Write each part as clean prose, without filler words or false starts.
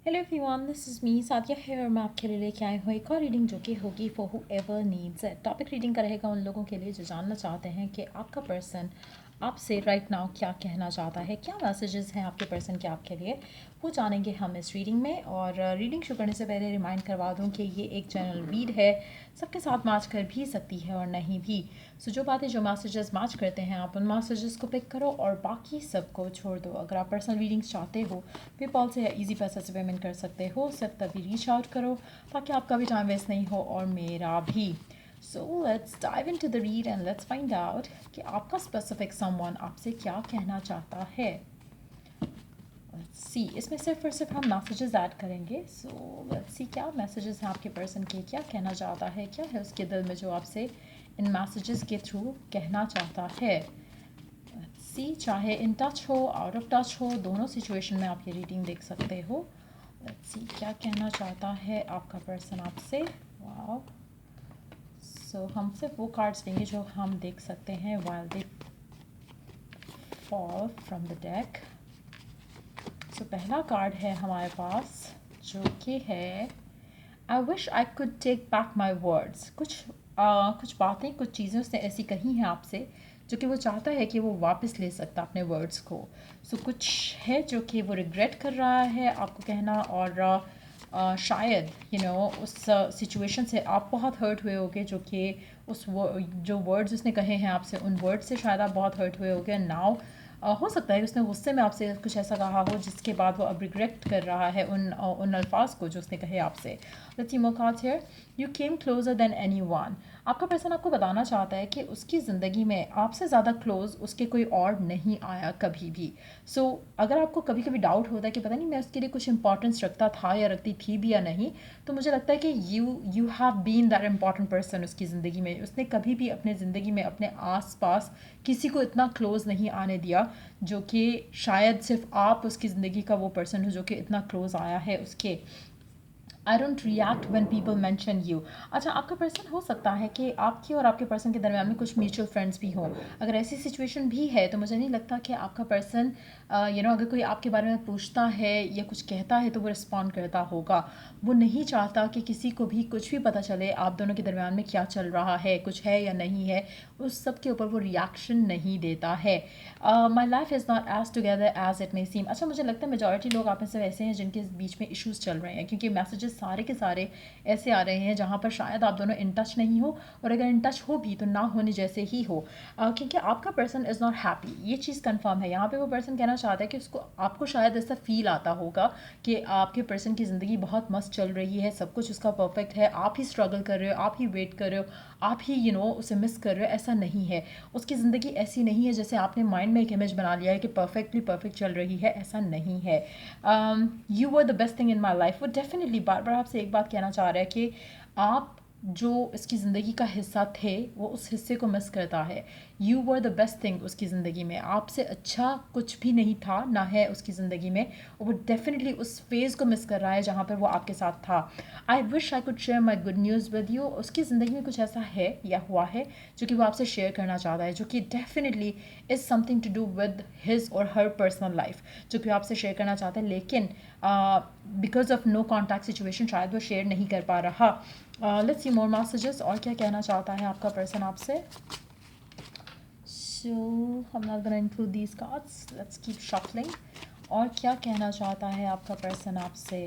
Hello everyone, this is me Sadia है और मैं आपके लिए लेके आई हूँ एक और रीडिंग जो कि होगी for who ever needs it. Topic reading का रहेगा उन लोगों के लिए जो जानना चाहते हैं कि आपका पर्सन आपसे राइट नाउ क्या कहना चाहता है, क्या मैसेजेस हैं आपके पर्सन के आपके लिए, वो जानेंगे हम इस रीडिंग में। और रीडिंग शुरू करने से पहले रिमाइंड करवा दूँ कि ये एक जनरल रीड है, सबके साथ मैच कर भी सकती है और नहीं भी। सो जो बातें जो मैसेजेस मैच करते हैं आप उन मैसेजेस को पिक करो और बाकी सबको छोड़ दो। अगर आप पर्सनल रीडिंग्स चाहते हो पेपॉल से या ईजी पैसा से पेमेंट कर सकते हो, सिर्फ तभी रीच आउट करो ताकि आपका भी टाइम वेस्ट नहीं हो और मेरा भी। So let's dive into the read and let's find out कि आपका स्पेसिफिक समवन आपसे क्या कहना चाहता है। सी इसमें सिर्फ और सिर्फ हम मैसेजेस ऐड करेंगे। सो लेट्स सी क्या मैसेजेस हैं आपके पर्सन के, क्या कहना चाहता है, क्या है उसके दिल में जो आपसे इन मैसेजेस के थ्रू कहना चाहता है। सी चाहे इन टच हो आउट ऑफ टच हो, दोनों सिचुएशन में आप ये रीडिंग देख सकते हो। लेट्स सी क्या कहना चाहता है आपका पर्सन आपसे। वाओ। सो हम सिर्फ वो कार्ड्स लेंगे जो हम देख सकते हैं while they fall from the deck. So पहला कार्ड है हमारे पास जो कि है I wish I could take back my words. कुछ बातें कुछ चीज़ें उसने ऐसी कही हैं आपसे जो कि वो चाहता है कि वो वापस ले सकता अपने वर्ड्स को। सो कुछ है जो कि वो रिग्रेट कर रहा है आपको कहना, और शायद उस सिचुएशन से आप बहुत हर्ट हुए होगे, जो कि जो वर्ड्स उसने कहे हैं आपसे उन वर्ड्स से शायद आप बहुत हर्ट हुए होगे। नाउ हो सकता है कि उसने गुस्से में आपसे कुछ ऐसा कहा हो जिसके बाद वो अब रिग्रेट कर रहा है उन अल्फाज को जो उसने कहे आपसे। Let's see more cards here. You came closure than anyone. आपका पर्सन आपको बताना चाहता है कि उसकी ज़िंदगी में आपसे ज़्यादा क्लोज उसके कोई और नहीं आया कभी भी। सो अगर आपको कभी कभी डाउट होता है कि पता नहीं मैं उसके लिए कुछ इंपॉर्टेंस रखता था या रखती थी भी या नहीं, तो मुझे लगता है कि you have been that important person उसकी ज़िंदगी में। उसने कभी भी अपने ज़िंदगी में अपने आस पास किसी को इतना क्लोज नहीं आने दिया जो कि शायद सिर्फ आप उसकी ज़िंदगी का वो पर्सन हो जो कि इतना क्लोज आया है उसके। I don't react one people mention you. अच्छा, आपका पर्सन हो सकता है कि आपके और आपके पर्सन के दरमियान में कुछ म्यूचुअल फ्रेंड्स भी हों। अगर ऐसी सिचुएशन भी है तो मुझे नहीं लगता कि आपका पर्सन अगर कोई आपके बारे में पूछता है या कुछ कहता है तो वो रिस्पॉन्ड करता होगा। वो नहीं चाहता कि किसी को भी कुछ भी पता चले आप दोनों के दरमियान में क्या चल रहा है, कुछ है या नहीं है, उस सब के ऊपर वो रिएक्शन नहीं देता है। My life is not as together as it may seem. अच्छा, मुझे लगता है मेजॉरिटी लोग आप में से वैसे हैं जिनके बीच में इश्यूज़ चल रहे हैं, क्योंकि मैसेजेस सारे के सारे ऐसे आ रहे हैं जहाँ पर शायद आप दोनों इन टच नहीं हो, और अगर इन टच हो भी तो ना होने जैसे ही हो। क्योंकि आपका पर्सन इज़ नॉट हैप्पी, ये चीज़ कंफर्म है। यहाँ पे वो पर्सन कहना चाहता है कि उसको आपको शायद ऐसा फील आता होगा कि आपके पर्सन की ज़िंदगी बहुत मस्त चल रही है, सब कुछ उसका परफेक्ट है, आप ही स्ट्रगल कर रहे हो, आप ही वेट कर रहे हो, आप ही उसे मिस कर रहे हो। ऐसा नहीं है, उसकी ज़िंदगी ऐसी नहीं है जैसे आपने माइंड में एक इमेज बना लिया है कि परफेक्टली परफेक्ट चल रही है, ऐसा नहीं है। You were the best thing in my life. वो डेफिनेटली बार बार आपसे एक बात कहना चाह रहा है कि आप जो इसकी ज़िंदगी का हिस्सा थे वो उस हिस्से को मिस करता है। You were the best thing उसकी ज़िंदगी में, आपसे अच्छा कुछ भी नहीं था ना है उसकी ज़िंदगी में, और वो डेफिनेटली उस फेज़ को मिस कर रहा है जहाँ पर वो आपके साथ था। आई wish I could share my good news with you. उसकी ज़िंदगी में कुछ ऐसा है या हुआ है जो कि वो आपसे शेयर करना चाहता है, जो कि definitely is something to do with his और हर पर्सनल लाइफ, जो कि वो आपसे शेयर करना चाहता है, लेकिन because of no contact situation शायद वो शेयर नहीं कर पा रहा। लेट्स सी मोर मैसेजेस, और क्या कहना चाहता है आपका पर्सन आपसे। So I'm not gonna include these cards. Let's keep shuffling. और क्या कहना चाहता है आपका पर्सन आपसे,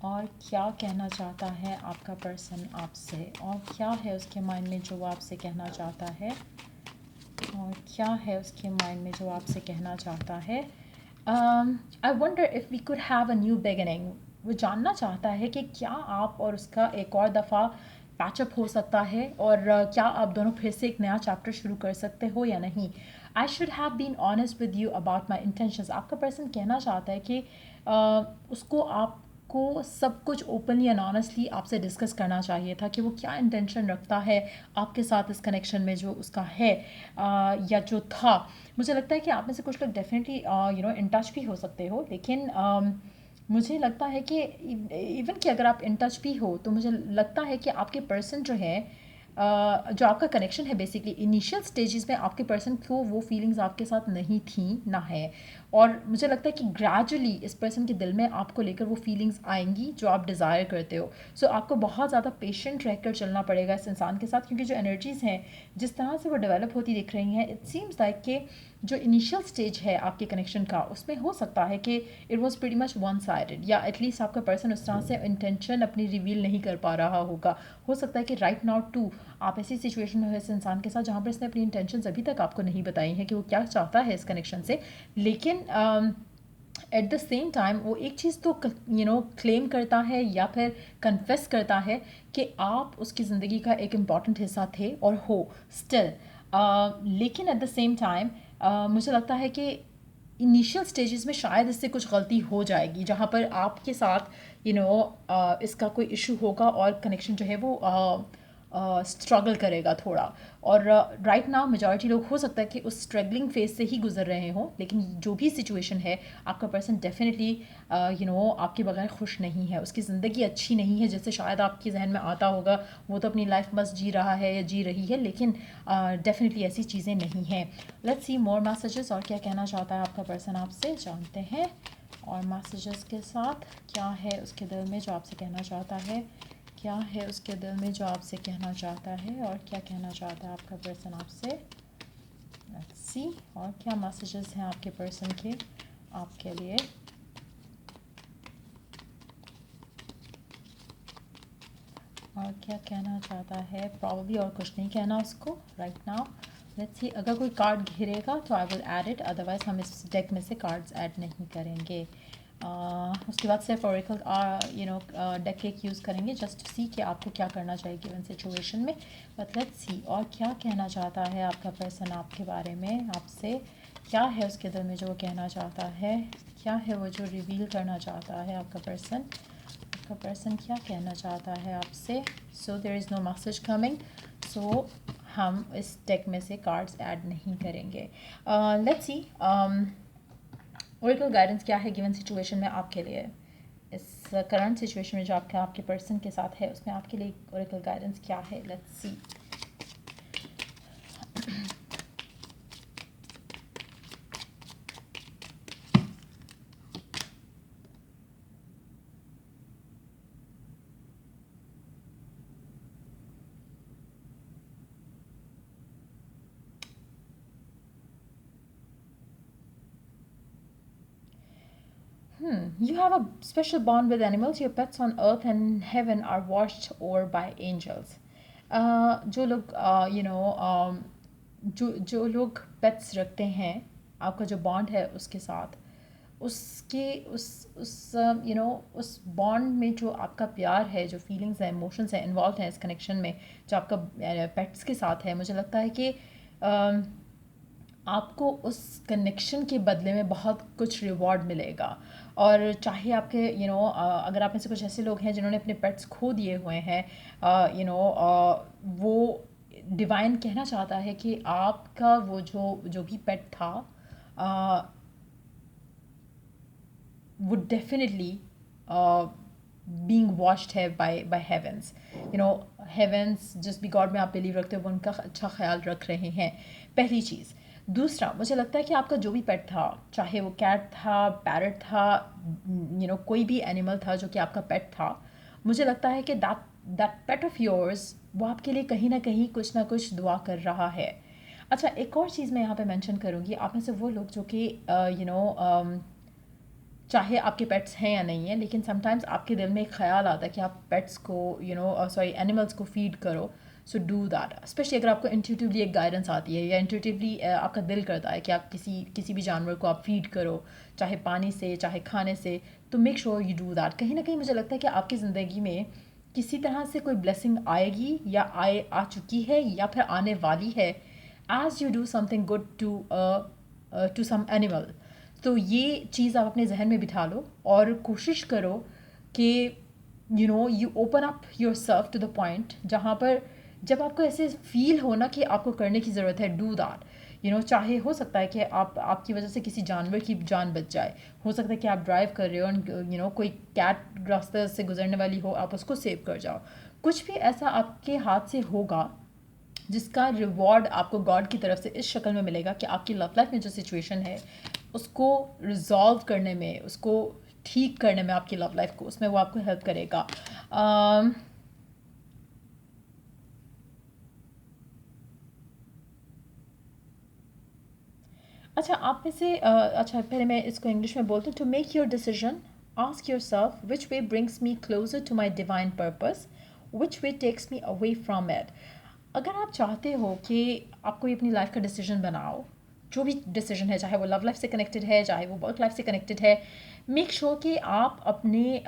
और क्या कहना चाहता है आपका पर्सन आपसे, और क्या है उसके माइंड में जो वो आपसे कहना चाहता है, और क्या है उसके माइंड में जो आपसे कहना चाहता है। I wonder if we could have a new beginning. वो जानना चाहता है कि क्या आप और उसका एक और दफ़ा पैचअप हो सकता है, और क्या आप दोनों फिर से एक नया चैप्टर शुरू कर सकते हो या नहीं। I should have been honest with you about my intentions. आपका पर्सन कहना चाहता है कि उसको आपको सब कुछ ओपनली एंड ऑनेस्टली आपसे डिस्कस करना चाहिए था कि वो क्या इंटेंशन रखता है आपके साथ इस कनेक्शन में जो उसका है या जो था। मुझे लगता है कि आप में से कुछ लोग डेफिनेटली इन टच भी हो सकते हो, लेकिन मुझे लगता है कि इवन कि अगर आप इन टच भी हो तो मुझे लगता है कि आपके पर्सन जो है जो आपका कनेक्शन है बेसिकली इनिशियल स्टेजेस में आपके पर्सन को वो फीलिंग्स आपके साथ नहीं थी ना है, और मुझे लगता है कि ग्रेजुअली इस पर्सन के दिल में आपको लेकर वो फीलिंग्स आएंगी जो आप डिज़ायर करते हो। सो आपको बहुत ज़्यादा पेशेंट रहकर चलना पड़ेगा इस इंसान के साथ, क्योंकि जो एनर्जीज़ हैं जिस तरह से वो डेवलप होती दिख रही हैं, इट सीम्स लाइक कि जो इनिशियल स्टेज है आपके कनेक्शन का उसमें हो सकता है कि it was pretty much one sided, या एटलीस्ट आपका पर्सन उस तरह से इंटेंशन अपनी रिवील नहीं कर पा रहा होगा। हो सकता है कि राइट नाउ टू आप ऐसी सिचुएशन में हो इस इंसान के साथ जहाँ पर इसने अपनी इंटेंशन अभी तक आपको नहीं बताई हैं कि वो क्या चाहता है इस कनेक्शन से, लेकिन एट द सेम टाइम वो एक चीज़ तो क्लेम करता है या फिर कन्फेस करता है कि आप उसकी ज़िंदगी का एक इम्पॉर्टेंट हिस्सा थे और हो स्टिल। लेकिन एट द सेम टाइम मुझे लगता है कि इनिशियल स्टेजेस में शायद इससे कुछ गलती हो जाएगी जहाँ पर आपके साथ इसका कोई इशू होगा और कनेक्शन जो है वो स्ट्रगल करेगा थोड़ा। और राइट नाउ मेजॉरिटी लोग हो सकता है कि उस स्ट्रगलिंग फेज से ही गुजर रहे हों, लेकिन जो भी सिचुएशन है आपका पर्सन डेफिनेटली आपके बगैर खुश नहीं है, उसकी ज़िंदगी अच्छी नहीं है जैसे शायद आपके जहन में आता होगा। वो तो अपनी लाइफ मस्त जी रहा है या जी रही है, लेकिन डेफिनेटली ऐसी चीज़ें नहीं हैं। लेट्स सी मोर मैसेजेस, और क्या कहना चाहता है आपका पर्सन आपसे, जानते हैं। और मैसेजेस के साथ क्या है उसके दिल में जो आपसे कहना चाहता है, क्या है उसके दिल में जो आपसे कहना चाहता है, और क्या कहना चाहता है आपका पर्सन आपसे। लेट्स सी, और क्या मैसेजेस हैं आपके पर्सन के आपके लिए। और क्या कहना चाहता है, प्रॉब्ली और कुछ नहीं कहना उसको राइट नाउ। लेट्स सी, अगर कोई कार्ड घिरेगा तो I will add it, otherwise हम इस डेक में से कार्ड्स ऐड नहीं करेंगे। उसके बाद सिर्फ ओरेकल डेक एक यूज़ करेंगे जस्ट सी कि आपको क्या करना चाहिए गिवन सिचुएशन में। बट लेट्स सी, और क्या कहना चाहता है आपका पर्सन आपके बारे में आपसे, क्या है उसके दिल में जो वो कहना चाहता है, क्या है वो जो रिवील करना चाहता है आपका पर्सन। आपका पर्सन क्या कहना चाहता है आपसे। So there is no message coming, so हम इस डेक में से कार्ड्स ऐड नहीं करेंगे। लेट्स सी ओरेकल गाइडेंस क्या है गिवन सिचुएशन में आपके लिए, इस करंट सिचुएशन में जो आपके पर्सन के साथ है उसमें आपके लिए ओरेकल गाइडेंस क्या है। Let's see. You have a special bond with animals. Your pets on earth and heaven are watched over by angels. जो लोग जो लोग पेट्स रखते हैं, आपका जो बॉन्ड है उसके साथ, उसके उस बॉन्ड में जो आपका प्यार है, जो फीलिंग्स हैं, इमोशंस हैं, इन्वॉल्व हैं इस कनेक्शन में जो आपका पेट्स के साथ है, मुझे लगता है कि आपको उस कनेक्शन के बदले में बहुत कुछ रिवॉर्ड मिलेगा। और चाहे आपके अगर आप में से कुछ ऐसे लोग हैं जिन्होंने अपने पेट्स खो दिए हुए हैं, वो डिवाइन कहना चाहता है कि आपका वो जो भी पेट था would definitely being watched है by heavens, heavens जिस भी गॉड में आप बिलीव रखते हो वो उनका अच्छा ख्याल रख रहे हैं, पहली चीज़। दूसरा, मुझे लगता है कि आपका जो भी पेट था, चाहे वो कैट था, पैरट था, कोई भी एनिमल था जो कि आपका पेट था, मुझे लगता है कि दैट पेट ऑफ योर्स वो आपके लिए कहीं ना कहीं कुछ ना कुछ दुआ कर रहा है। अच्छा, एक और चीज़ मैं यहाँ पे मेंशन करूँगी, आप में से वो लोग जो कि चाहे आपके पेट्स हैं या नहीं है, लेकिन समटाइम्स आपके दिल में एक ख्याल आता है कि आप पेट्स को एनिमल्स को फीड करो। सो डू दैट, स्पेशली अगर आपको इंट्यूटिवली एक गाइडेंस आती है या इंट्यूटिवली आपका दिल करता है कि आप किसी भी जानवर को आप फीड करो, चाहे पानी से चाहे खाने से, तो make sure you do that. कहीं ना कहीं मुझे लगता है कि आपकी ज़िंदगी में किसी तरह से कोई ब्लेसिंग आएगी या आ चुकी है या फिर आने वाली है, as you do something good to some animal. तो ये चीज़ आप अपने जहन में बिठा लो और कोशिश करो कि you open up yourself to the point जहाँ पर जब आपको ऐसे फील हो ना कि आपको करने की ज़रूरत है, डू दैट। चाहे हो सकता है कि आपकी वजह से किसी जानवर की जान बच जाए, हो सकता है कि आप ड्राइव कर रहे हो और कोई कैट रास्ते से गुजरने वाली हो, आप उसको सेव कर जाओ, कुछ भी ऐसा आपके हाथ से होगा जिसका रिवॉर्ड आपको गॉड की तरफ से इस शक्ल में मिलेगा कि आपकी लव लाइफ में जो सिचुएशन है उसको रिजॉल्व करने में, उसको ठीक करने में, आपकी लव लाइफ को, उसमें वो आपको हेल्प करेगा। अच्छा, आप में से अच्छा पहले मैं इसको इंग्लिश में बोलती हूँ। To make your decision, ask yourself which way brings me closer to my divine purpose, which way takes me away from it. अगर आप चाहते हो कि आप कोई अपनी लाइफ का डिसीजन बनाओ, जो भी डिसीजन है, चाहे वो लव लाइफ से कनेक्टेड है, चाहे वो वर्क लाइफ से कनेक्टेड है, मेक श्योर कि आप अपने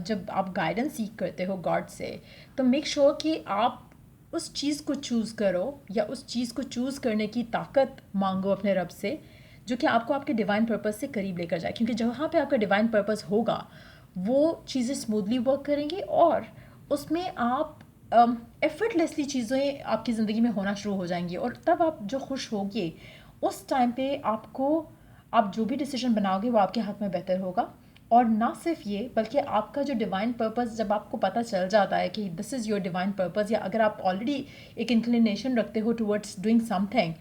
जब आप गाइडेंस सीख करते हो गॉड से, तो मेक श्योर कि आप उस चीज़ को चूज़ करो या उस चीज़ को चूज़ करने की ताकत मांगो अपने रब से, जो कि आपको आपके डिवाइन पर्पस से करीब लेकर जाए। क्योंकि जहाँ पे आपका डिवाइन पर्पस होगा वो चीज़ें स्मूथली वर्क करेंगी और उसमें आप एफर्टलेसली चीज़ें आपकी ज़िंदगी में होना शुरू हो जाएंगी। और तब आप जो खुश होगे उस टाइम पे आपको, आप जो भी डिसीजन बनाओगे वो आपके हाथ में बेहतर होगा। और ना सिर्फ ये, बल्कि आपका जो डिवाइन पर्पस जब आपको पता चल जाता है कि this is your divine purpose, या अगर आप ऑलरेडी एक इंक्लिनेशन रखते हो टुवर्ड्स डूइंग समथिंग,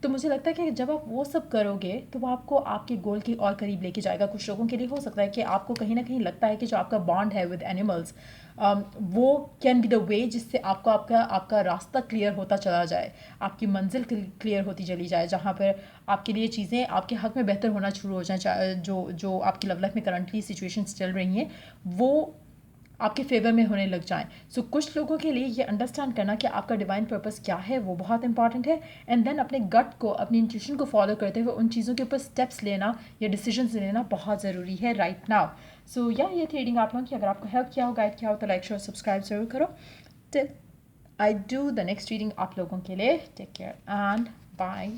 तो मुझे लगता है कि जब आप वो सब करोगे तो वो आपको आपके गोल की और करीब लेके जाएगा। कुछ लोगों के लिए हो सकता है कि आपको कहीं ना कहीं लगता है कि जो आपका बॉन्ड है विद एनिमल्स, वो कैन बी द वे जिससे आपको आपका आपका रास्ता क्लियर होता चला जाए, आपकी मंजिल क्लियर होती चली जाए, जहाँ पर आपके लिए चीज़ें आपके हक में बेहतर होना शुरू हो जाए। जो जो आपकी लव लाइफ में करंटली सिचुएशंस चल रही हैं वो आपके फेवर में होने लग जाएं। सो कुछ लोगों के लिए ये अंडरस्टैंड करना कि आपका डिवाइन पर्पस क्या है वो बहुत इंपॉर्टेंट है। एंड देन अपने गट को, अपनी इंट्यूशन को फॉलो करते हुए उन चीज़ों के ऊपर स्टेप्स लेना या डिसीजंस लेना बहुत ज़रूरी है राइट नाउ। सो या ये थी रीडिंग आप लोगों की। अगर आपको हेल्प किया हो, गाइड किया हो, तो लाइक शेयर सब्सक्राइब जरूर करो। Till I do the next reading आप लोगों के लिए, टेक केयर एंड बाय।